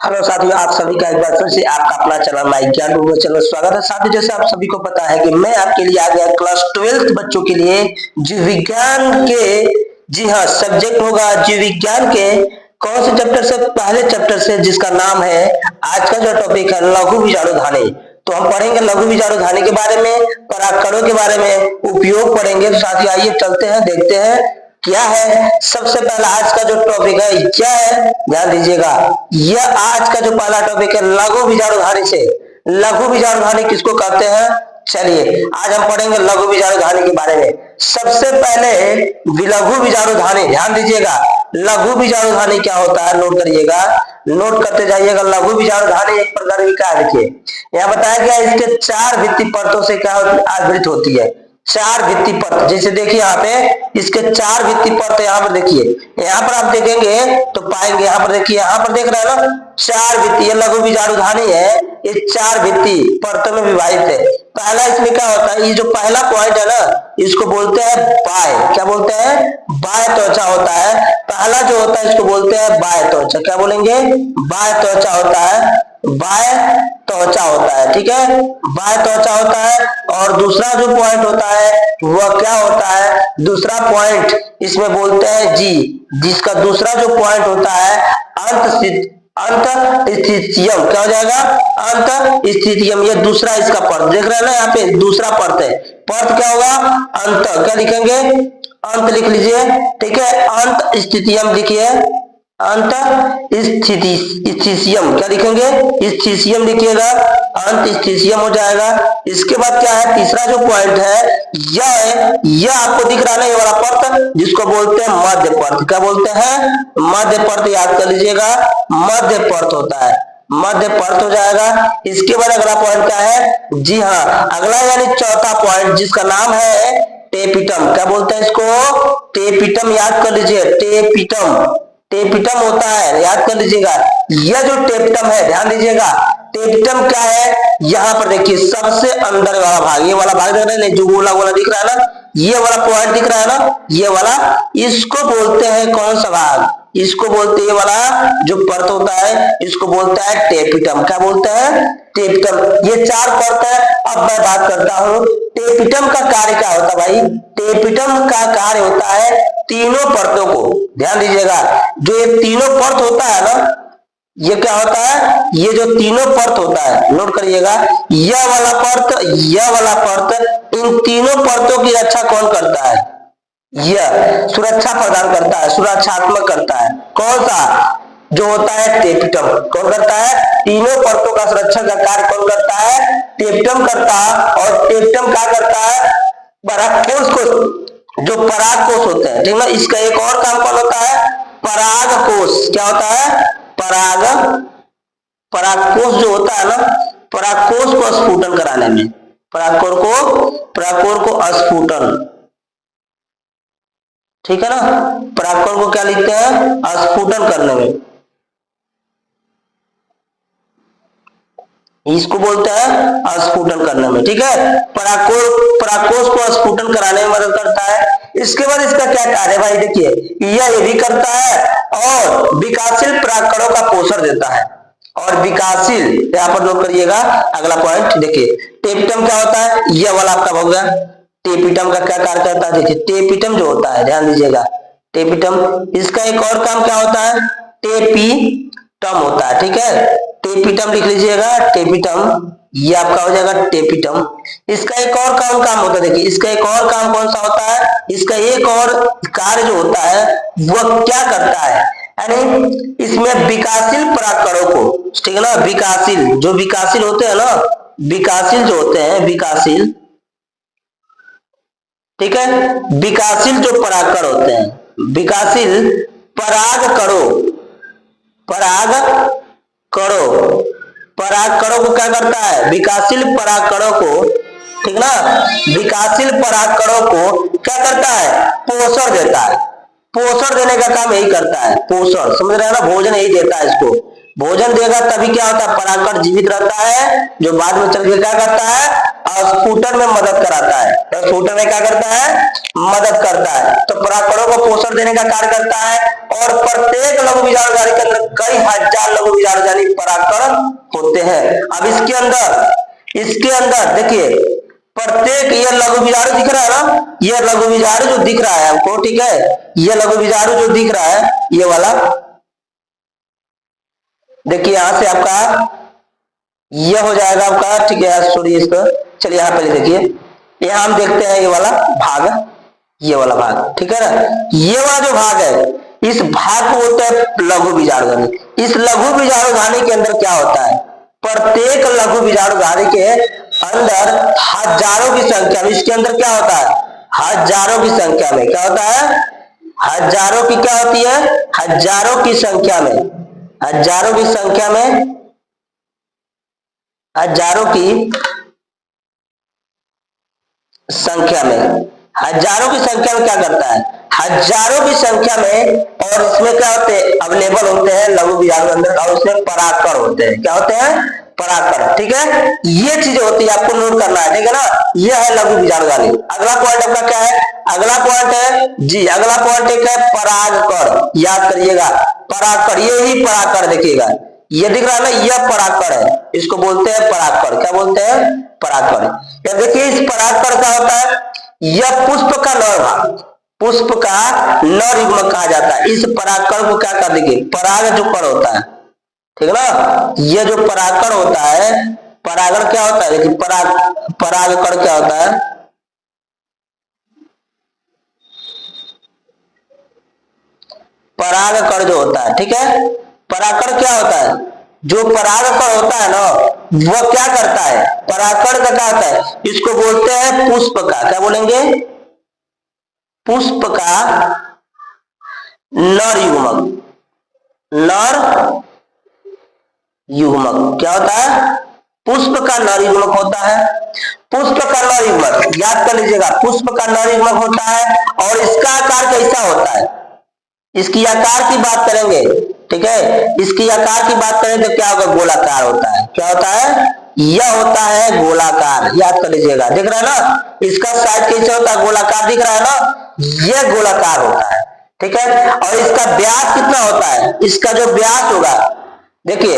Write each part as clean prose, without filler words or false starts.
Hello साथियों, आप सभी का एक बार फिर से आपका अपना चैनल माई ज्ञान गूगल चैनल स्वागत है। साथियों, जैसे आप सभी को पता है कि मैं आपके लिए आ गया क्लास 12th बच्चों के लिए जीव विज्ञान के, जी हाँ, सब्जेक्ट होगा जीव विज्ञान के कौन से चैप्टर से, पहले चैप्टर से, जिसका नाम है, आज का जो टॉपिक है लघु बीजाणु धानी। तो हम पढ़ेंगे लघु बीजाणु धानी के बारे में, परागकणों के बारे में, उपयोग पढ़ेंगे। तो साथियों आइए चलते हैं, देखते हैं क्या है। सबसे पहला आज का जो टॉपिक है क्या है, ध्यान दीजिएगा। यह आज का जो पहला टॉपिक है लघु बीजाणुधानी से। लघु बीजाणुधानी किसको कहते हैं, चलिए आज हम पढ़ेंगे लघु बीजाणुधानी के बारे में। सबसे पहले लघु बीजाणुधानी, ध्यान दीजिएगा, लघु बीजाणुधानी क्या होता है नोट करिएगा, नोट करते जाइएगा। लघु बीजाणुधानी एक प्रकार की क्या है, देखिए यहाँ बताया गया इसके 4 भित्ति परतों से क्या आवृत होती है। 4 भित्ति परत, जैसे देखिए यहाँ पे इसके 4 भित्ति परत, यहाँ पर देखिए, यहाँ पर आप देखेंगे तो पाएंगे, यहाँ पर देखिए, यहाँ पर देख रहे हैं ना 4 भित्ति, ये लघु बीजाणुधानी है, ये 4 भित्ति परतों में विभाजित है। पहला इसमें क्या होता है, ये जो पहला पॉइंट है ना, इसको बोलते हैं बाह्य, क्या बोलते हैं, बाह्य त्वचा होता है। पहला जो होता है इसको बोलते हैं बाह्य त्वचा, क्या बोलेंगे, बाह्य त्वचा होता है, बाह्य त्वचा होता है, ठीक है, बाह्य त्वचा होता है। और दूसरा जो पॉइंट होता है वह क्या होता है, दूसरा पॉइंट इसमें बोलते हैं जी, जिसका दूसरा जो पॉइंट होता है अंत स्थितियम, क्या हो जाएगा, अंत स्थितियम, ये दूसरा इसका पर्त देख रहे हैं ना, यहाँ पे दूसरा पर्त है, पर्त क्या होगा, अंत, क्या लिखेंगे, अंत लिख लीजिए, ठीक है, अंत स्थितियम लिखिए, अंत स्थितियम, क्या लिखेंगे, स्थितियम लिखिएगा, अंत स्थितियम हो जाएगा। इसके बाद क्या है, तीसरा जो पॉइंट है यह आपको दिख रहा है ये वाला पर्त, जिसको बोलते हैं मध्य पर्त, क्या बोलते हैं, मध्य पर्त, याद कर लीजिएगा, मध्य पर्त होता है, मध्य पर्त हो जाएगा। इसके बाद अगला पॉइंट क्या है, जी हाँ, अगला यानी चौथा पॉइंट जिसका नाम है टेपिटम, क्या बोलते हैं इसको, टेपिटम, याद कर लीजिए, टेपिटम, टेपिटम होता है, याद कर लीजिएगा। यह जो टेपिटम है, ध्यान दीजिएगा, टेपिटम क्या है, यहाँ पर देखिए सबसे अंदर वाला भाग, ये वाला भाग देख रहे हैं, जो गोला गोला दिख रहा है ना, ये वाला पॉइंट दिख रहा है ना, ये वाला, इसको बोलते हैं कौन सा भाग, इसको बोलते हैं, ये वाला जो परत होता है इसको बोलते हैं टेपिटम, क्या बोलते हैं, टेपिटम। ये 4 परत है। अब मैं बात करता हूँ टेपिटम का कार्य क्या होता है भाई, टेपिटम का कार्य होता है तीनों परतों को, ध्यान दीजिएगा, जो ये तीनों परत होता है ना, ये क्या होता है, ये जो तीनों परत होता है, नोट करिएगा, यह वाला परत, यह वाला परत, इन तीनों परतों की रक्षा कौन करता है, यह सुरक्षा प्रदान करता है, सुरक्षात्मक करता है, कौन सा, जो होता है टेपिटम, कौन करता है, तीनों परतों का सुरक्षा का कार्य कौन करता है, टेपिटम करता है। और टेपिटम क्या करता है, परागकोश को, जो परागकोश होते हैं, ठीक है, इसका एक और काम कौन होता है, परागकोश, क्या होता है, परागकोश जो होता है ना, परागकोश को स्फुटन कराने में, परागकोश को स्फुटन, ठीक है ना, परागकण को क्या लिखते हैं, स्फुटन करने में, इसको बोलते हैं स्फुटन करने में, ठीक है, परागकोश को स्फुटन कराने में मदद करता है। इसके बाद इसका क्या कार्य है भाई, देखिए, यह भी करता है और विकासशील परागकणों का पोषण देता है, और विकासशील, यहाँ पर नोट करिएगा अगला पॉइंट, देखिए टेपिटम क्या होता है, यह वाला आपका हो गया, टेपिटम का क्या कार्य करता है, देखिए टेपिटम जो होता है, ध्यान दीजिएगा, टेपिटम, इसका एक और काम क्या होता है, टेपिटम होता है, ठीक है, टेपिटम लिख लीजिएगा, टेपिटम, ये आपका हो जाएगा टेपिटम। इसका एक और काम होता है, देखिए इसका एक और काम कौन सा होता है, इसका एक और कार्य जो होता है वह क्या करता है, यानी इसमें विकासशील परागकणों को, ठीक है ना, विकासशील, जो विकासशील होते हैं ना, विकासशील जो होते हैं, विकासशील, ठीक है, विकासशील जो परागकण होते हैं, विकासशील परागकणों को क्या करता है, विकासशील परागकणों को, ठीक ना, विकासशील परागकणों को क्या करता है, पोषण देता है, पोषण देने का काम यही करता है, पोषण, समझ रहे हैं ना, भोजन यही देता है इसको, भोजन देगा तभी क्या होता है, परागकण जीवित रहता है, जो बाद में चल के क्या करता है, स्फुटन में मदद कराता है। तो स्फुटन में क्या करता है, मदद करता है। तो परागकणों को पोषण देने का कार्य करता है। और प्रत्येक लघु बीजाणुधारी के अंदर कई हजार लघु बीजाणुधारी परागकण होते हैं। अब इसके अंदर देखिए, प्रत्येक ये लघु बीजाणु दिख रहा है ना, ये लघु बीजाणु जो दिख रहा है हमको, ठीक है, ये लघु बीजाणु जो दिख रहा है ये वाला, देखिए यहां से आपका ये हो जाएगा आपका, ठीक है, सॉरी इसको, चलिए यहाँ पहले देखिए, यहाँ हम देखते हैं ये वाला भाग, ये वाला भाग, ठीक है ना, ये वाला जो भाग है, इस भाग को बोलते हैं लघु बीजाणुधानी। इस लघु बीजाणुधानी के अंदर क्या होता है, प्रत्येक लघु बीजाणुधानी के अंदर हजारों की संख्या में, इसके अंदर क्या होता है, हजारों की संख्या में क्या होता है, हजारों की क्या होती है, हजारों की संख्या में, हजारों की संख्या में, हजारों की संख्या में, हजारों की संख्या में क्या करता है, हजारों की संख्या में, और इसमें क्या होते हैं, अवेलेबल होते हैं लघु बीजाणु अंदर, और उसमें परागकण होते हैं, क्या होते हैं, परागकण, ठीक है, ये चीजें होती है, आपको नोट करना है, ठीक है ना, ये है लघु बीजाणुधानी। अगला पॉइंट आपका क्या है, अगला पॉइंट है जी, अगला पॉइंट एक है परागकण, याद करिएगा, परागकण, ये ही परागकण देखिएगा, ये दिख रहा है ना, यह परागकण है, इसको बोलते हैं परागकण, क्या बोलते हैं, परागकण। देखिए इस परागकण का होता है, यह पुष्प का नर भाग, पुष्प का नर युग्मक कहा जाता है। इस परागकण को क्या कर देंगे, पराग जो कण होता है, ठीक है ना, ये जो परागकण होता है, परागण क्या होता है, देखिए परागकण क्या होता है, परागकण जो होता है, ठीक है, परागकण क्या होता है, जो परागकण होता है ना, वह क्या करता है, परागकण का क्या होता है, इसको बोलते हैं पुष्प का, क्या बोलेंगे, पुष्प का नर युग्मक, नर युग्मक क्या होता है, पुष्प का नर युग्मक होता है, पुष्प का नर युग्मक, याद कर लीजिएगा, पुष्प का नर युग्मक होता है। और इसका आकार कैसा होता है, इसकी आकार की बात करेंगे, ठीक है, इसकी आकार की बात करें तो क्या होगा, गोलाकार होता है, क्या होता है, यह होता है गोलाकार, याद कर लीजिएगा, दिख रहा है ना, इसका साइज कैसे होता है, गोलाकार दिख रहा है ना, यह गोलाकार होता है, ठीक है। और इसका व्यास कितना होता है, इसका जो व्यास होगा, देखिए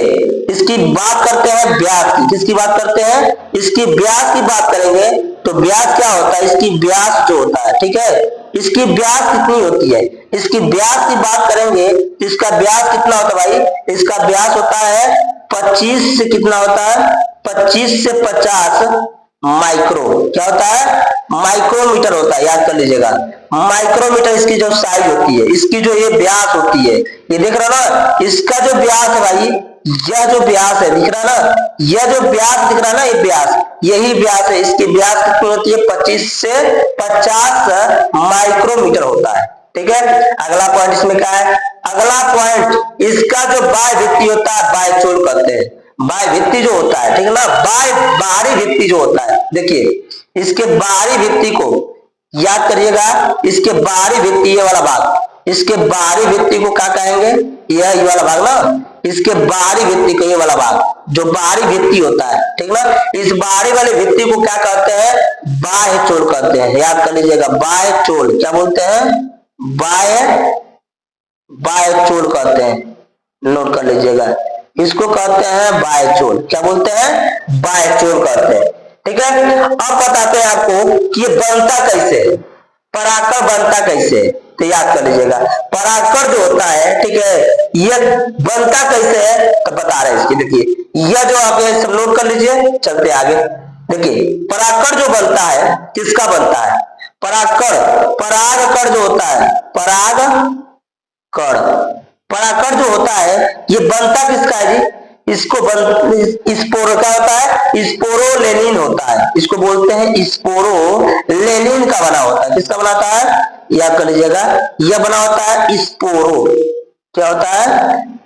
इसकी बात करते हैं व्यास की, किसकी बात करते हैं, इसकी व्यास की बात करेंगे तो व्यास क्या होता है, इसकी व्यास जो होता है, ठीक है, इसकी व्यास कितनी होती है, इसकी व्यास की बात करेंगे, इसका व्यास कितना होता है भाई, इसका व्यास होता है 25 से कितना होता है, 25 से 50 माइक्रो, क्या होता है, माइक्रोमीटर होता है, याद कर लीजिएगा, माइक्रोमीटर इसकी जो साइज होती है, इसकी जो ये व्यास होती है, ये देख रहा ना, इसका जो व्यास है भाई, यह जो व्यास है दिख रहा ना, यह जो व्यास दिख रहा ना, ये व्यास, यही व्यास है, इसकी व्यास कितनी होती है, 25 से 50 माइक्रोमीटर होता है, ठीक है। अगला पॉइंट इसमें क्या है, अगला पॉइंट, इसका जो बाह्य भित्ति होता है, बाह्यचोल कहते हैं, बाह्य भित्ति जो होता है, ठीक है ना, बाहरी भित्ति जो होता है, देखिए इसके बाहरी भित्ति को याद करिएगा, इसके बाहरी भित्ति ये वाला भाग, इसके बाहरी भित्ति को क्या कहेंगे, यह वाला भाग ना, इसके बाहरी भित्ति को ये वाला भाग, जो बाहरी भित्ति होता है, ठीक ना, इस बाहरी वाली भित्ति को क्या कहते हैं, बाह्यचोल कहते हैं, याद कर लीजिएगा, बाह्यचोल क्या बोलते हैं, बाह्यचोल कहते हैं, नोट कर लीजिएगा, इसको कहते हैं बाह्यचोल, क्या बोलते हैं, बाह्यचोल कहते हैं, ठीक है। अब बताते हैं आपको कि ये बनता कैसे, परागकण बनता कैसे, तो याद कर लीजिएगा, परागकण जो होता है, ठीक है, ये बनता कैसे है तो बता रहे हैं इसकी, देखिए यह जो आप सब नोट कर लीजिए, चलते आगे, देखिए परागकण जो बनता है, किसका बनता है, परागकण जो होता है, परागकण जो होता है, ये बनता किसका है जी, इसको स्पोरो क्या होता है, स्पोरोलेनिन होता है, इसको बोलते हैं स्पोरोलेनिन का बना होता है, किसका बनाता है, याद कर लीजिएगा, यह बना होता है स्पोरो, क्या होता है,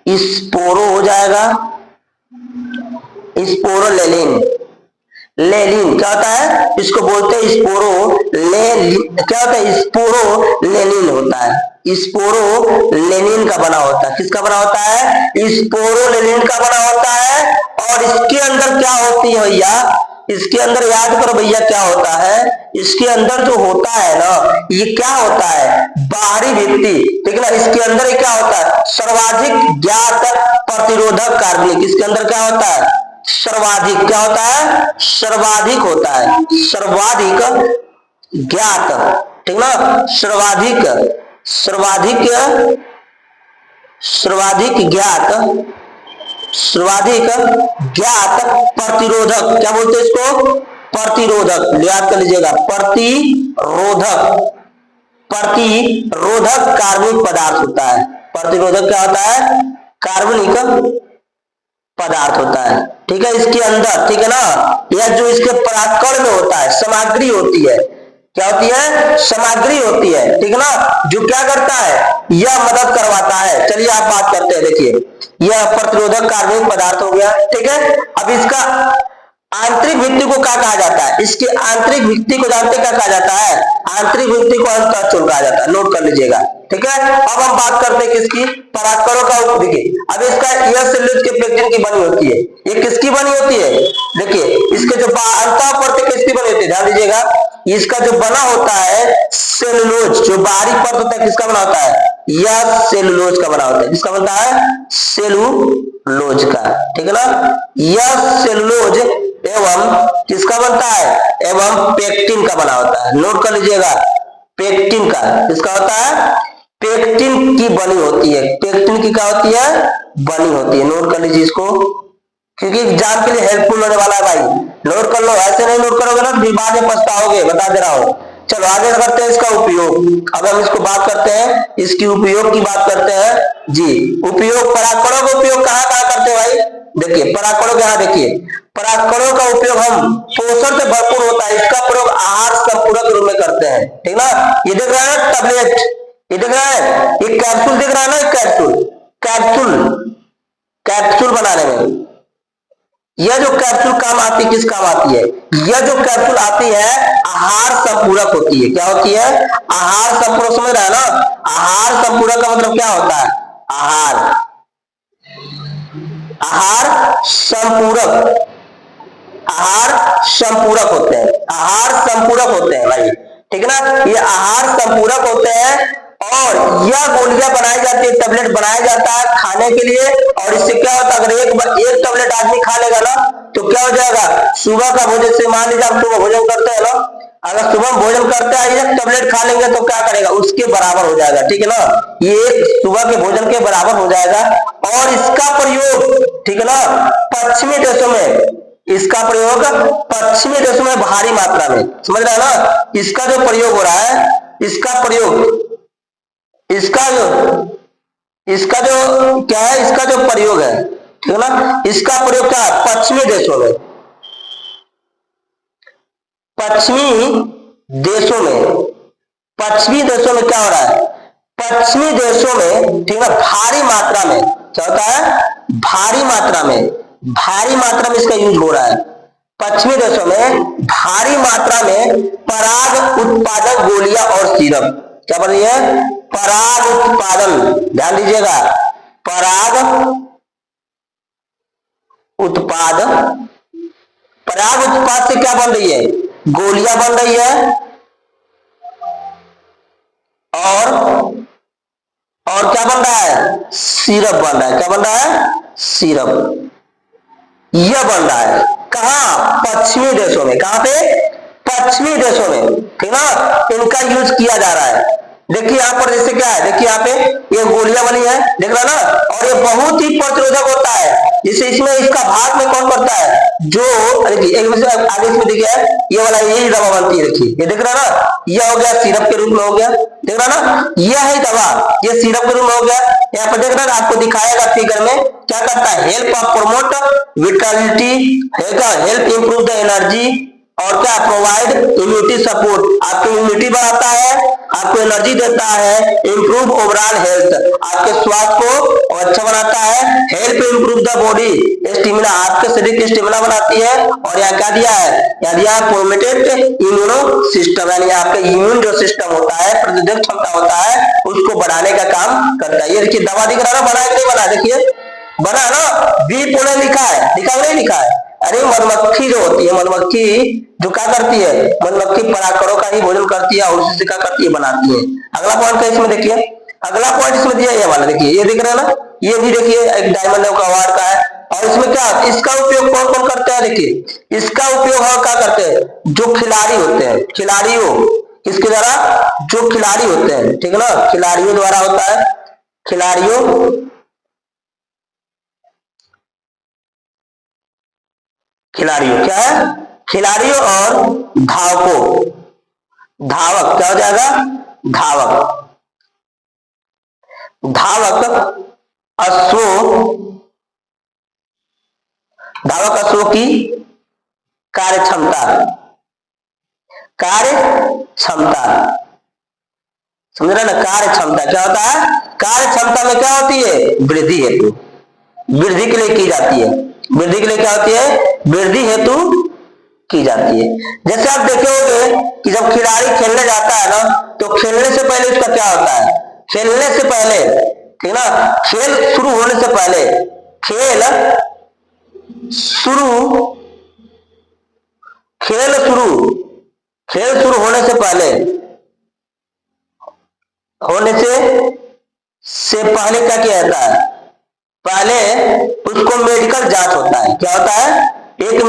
स्पोरो हो जाएगा, स्पोरोलेनिन, लेनिन क्या होता है, इसको बोलते हैं स्पोरो ले, क्या होता है, स्पोरोलेनिन होता है, स्पोरोलेनिन का बना होता है। किसका बना होता है? स्पोरोलेनिन का बना होता है। और इसके अंदर क्या होती है भैया? इसके अंदर याद करो भैया क्या होता है? इसके अंदर जो होता है ना, ये क्या होता है? बाहरी भित्ति, ठीक है ना। इसके अंदर ये क्या होता है? सर्वाधिक ज्ञात प्रतिरोधक कार्बनिक। इसके अंदर क्या होता है? सर्वाधिक क्या होता है? सर्वाधिक होता है, सर्वाधिक ज्ञात, ठीक ना। सर्वाधिक सर्वाधिक सर्वाधिक ज्ञात सर्वाधिक ज्ञात प्रतिरोधक, क्या बोलते हैं इसको? प्रतिरोधक, याद कर लीजिएगा, प्रतिरोधक, प्रतिरोधक कार्बनिक पदार्थ होता है। प्रतिरोधक क्या होता है? कार्बनिक पदार्थ होता है, ठीक है। इसके अंदर, ठीक है ना, यह जो इसके परागकण में होता है, सामग्री होती है, क्या होती है? सामग्री होती है, ठीक है ना, जो क्या करता है? यह मदद करवाता है। चलिए आप बात करते हैं, देखिए यह प्रतिरोधक कार्बनिक पदार्थ हो गया, ठीक है। अब इसका आंतरिक भित्ति को क्या कहा जाता है? इसकी आंतरिक भित्ति को जानते क्या कहा जाता है? आंतरिक भित्ति को अंतःचूर्ण कहा जाता है, नोट कर लीजिएगा, ठीक है। अब हम बात करते हैं किसकी? परागकणों का। देखिए अब इसका यह सेल्यूलोज के पेक्टिन की बनी होती है। ये किसकी बनी होती है? देखिए इसके जो अंतः परत किसकी बनी होती है? ध्यान दीजिएगा, इसका जो बना होता है सेलुलोज, जो बाहरी परत होता है, किसका बना होता है? यह सेलुलोज का बना होता है। किसका बनता है? सेलुलोज का, ठीक है ना। यह सेलुलोज एवं किसका बनता है? एवं पेक्टिन का बना होता है। नोट कर लीजिएगा, पेक्टिन का, किसका होता है? पेक्टिन की बनी होती है। पेक्टिन की क्या होती है? बनी होती है। नोट कर लीजिए इसको, क्योंकि एग्जाम के लिए हेल्पफुल होने वाला है भाई। नोट कर लो, ऐसे नहीं नोट करोगे ना फिर बाद में पछताओगे, बता दे रहा हूं। चलो आगे करते हैं इसका उपयोग। अब हम इसको बात करते हैं, इसकी उपयोग की बात करते हैं जी। उपयोग, परागकणों का उपयोग कहां कहां करते हैं भाई? देखिए परागकणों के, यहां देखिए परागकणों का उपयोग हम पोषण से भरपूर होता है, इसका प्रयोग आहार संपूरक रूप में करते हैं, ठीक ना। ये देख रहा है टैबलेट, ये देख रहा है, ये कैप्सूल दिख रहा है ना, कैप्सूल, कैप्सूल, कैप्सूल बनाने में यह जो कैप्सूल काम आती है, किस काम आती है? यह जो कैप्सूल आती है आहार संपूरक होती है। क्या होती है? आहार संपूरक, समझ रहा है ना। आहार संपूरक का मतलब क्या होता है? आहार, आहार संपूरक, आहार संपूरक होते हैं, आहार संपूरक होते हैं भाई, ठीक है ना। ये आहार संपूरक होते हैं और यह गोलियां बनाई जाती है, टैबलेट बनाया जाता है खाने के लिए। और इससे क्या होता है? अगर एक टैबलेट आदमी खा लेगा ना तो क्या हो जाएगा? सुबह का भोजन से, मान लीजिए आप सुबह भोजन करते हैं ना, अगर सुबह भोजन करते हैं एक टैबलेट खा लेंगे तो क्या करेगा? उसके बराबर हो जाएगा, ठीक है ना। ये एक सुबह के भोजन के बराबर हो जाएगा। और इसका प्रयोग, ठीक है ना, पश्चिमी देशों में, इसका प्रयोग पश्चिमी देशों में भारी मात्रा में, समझ रहे हैं ना। इसका जो प्रयोग हो रहा है, इसका प्रयोग, इसका जो क्या है, इसका जो प्रयोग है, ठीक है ना, इसका प्रयोग क्या है? पश्चिमी देशों में, पश्चिमी देशों में, पश्चिमी देशों में क्या हो रहा है? पश्चिमी देशों में, ठीक है ना, भारी मात्रा में क्या होता है? भारी मात्रा में, भारी मात्रा में इसका यूज हो रहा है। पश्चिमी देशों में भारी मात्रा में पराग उत्पादक गोलियां और सिरप, क्या बन रही है? पराग उत्पादन, ध्यान दीजिएगा, पराग उत्पाद, पराग उत्पाद से क्या बन रही है? गोलियां बन रही है और क्या बन रहा है? सिरप बन रहा है। क्या बन रहा है? सिरप, यह बन रहा है कहां? पश्चिमी देशों में। कहां पे? पश्चिमी देशों में, ठीक ना, इनका यूज किया जा रहा है। देखिए यहां पर जैसे क्या है, देखिए यहाँ पे ये गोलियां बनी है, देख रहा ना, और ये बहुत ही प्रतिरोधक होता है। जैसे इसमें इसका भाग में कौन करता है? जो देखिए एक आगे इसमें देखिए ये वाला यही दवा बनती है, देखिए ये दिख रहा ना, यह हो गया सिरप के रूप में हो गया, देख रहा ना, यह है दवा, ये सिरप के रूप में हो गया। यहाँ पर देख रहा ना, आपको दिखाएगा फिगर में क्या करता है? Help of promote vitality, help improve the energy, और क्या प्रोवाइड इम्यूनिटी सपोर्ट, आपकी इम्यूनिटी बढ़ाता है, आपको एनर्जी देता है, इंप्रूव ओवरऑल हेल्थ, आपके स्वास्थ्य को अच्छा बनाता है, help improve the body stamina, आपके शरीर की स्टेमिना बनाती है, और यहाँ क्या दिया है, यहाँ दिया है प्रोमेटेड इम्यूनो सिस्टम, यानी आपका इम्यून जो सिस्टम होता है, प्रतिरोधक क्षमता होता है, उसको बढ़ाने का काम करता है। ये देखिए दवा दिख रहा है ना, बना कि नहीं बना, देखिए बना ना, बी पोले लिखा है, लिखा नहीं लिखा है। अरे मधुमक्खी जो होती है, मधुमक्खी जो क्या करती है, मधुमक्खी परागकणों का ही भोजन करती है और उसी से क्या करती है, बनाती है। अगला पॉइंट क्या इसमें देखिए, अगला पॉइंट इसमें दिया ये वाला, देखिए ये दिख रहा है ना, ये भी देखिए एक डायमंड का अवार्ड का है, और इसमें क्या इसका उपयोग कौन कौन करते हैं, देखिए इसका उपयोग हम क्या करते हैं, जो खिलाड़ी होते हैं, खिलाड़ियों, किसके द्वारा, जो खिलाड़ी होते हैं, ठीक है ना, खिलाड़ियों द्वारा होता है, खिलाड़ियों, खिलाड़ियों क्या है, खिलाड़ियों और धावकों, धावक क्या हो जाएगा, धावक, धावक अश्वों, धावक अश्वों की कार्य क्षमता, कार्य क्षमता, समझ रहे ना, कार्य क्षमता क्या होता है, कार्य क्षमता में क्या होती है, वृद्धि हेतु, वृद्धि के लिए की जाती है, वृद्धि के लिए क्या होती है, वृद्धि हेतु की जाती है। जैसे आप देखे होंगे कि जब खिलाड़ी खेलने जाता है ना, तो खेलने से पहले उसका क्या होता है, खेलने से पहले, ठीक ना, खेल शुरू होने से पहले, खेल शुरू, खेल शुरू, खेल शुरू होने से पहले, होने से पहले क्या किया जाता है, पहले उसको मेडिकल जांच होता है, क्या होता है, एक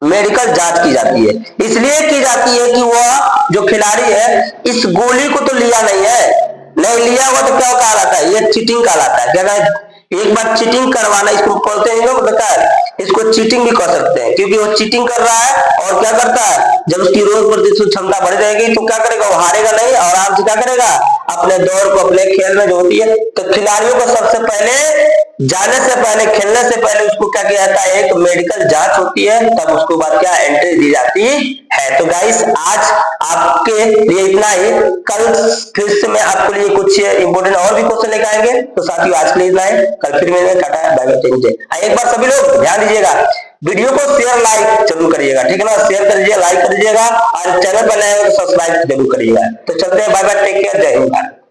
मेडिकल जांच की जाती है, इसलिए की जाती है कि वह जो खिलाड़ी है इस गोली को तो लिया नहीं है, नहीं लिया हुआ तो क्या कहलाता है, ये चीटिंग कहलाता है, क्या, एक बार चीटिंग करवाना, इसको बोलते हैं लोग, बता है इसको चीटिंग भी कह सकते हैं, क्योंकि वो चीटिंग कर रहा है, और क्या करता है, जब उसकी रोग प्रतिरोधक क्षमता बढ़ जाएगी तो क्या करेगा, वो हारेगा नहीं, और आराम से क्या करेगा, अपने दौड़ को, अपने खेल में जो होती है, तो खिलाड़ियों को सबसे पहले, जाने से पहले, खेलने से पहले उसको क्या किया जाता है, एक मेडिकल जांच होती है, तब उसको बाद क्या एंट्री दी जाती है। तो गाइस आज आपके लिए इतना ही, कल फिर से मैं आपके लिए कुछ इंपोर्टेंट और भी क्वेश्चन लेकर आएंगे, तो साथियों आज के लिए इतना है, कल फिर मिलेंगे, टाटा बाय बाय। एक बार सभी लोग ध्यान दीजिएगा, वीडियो को शेयर लाइक जरूर करिएगा, ठीक है ना, शेयर कर दीजिएगा, लाइक कर दीजिएगा, और चैनल पर नए हो तो सब्सक्राइब जरूर करिएगा। तो चलते हैं, बाय बाय, टेक केयर, जय हिंद।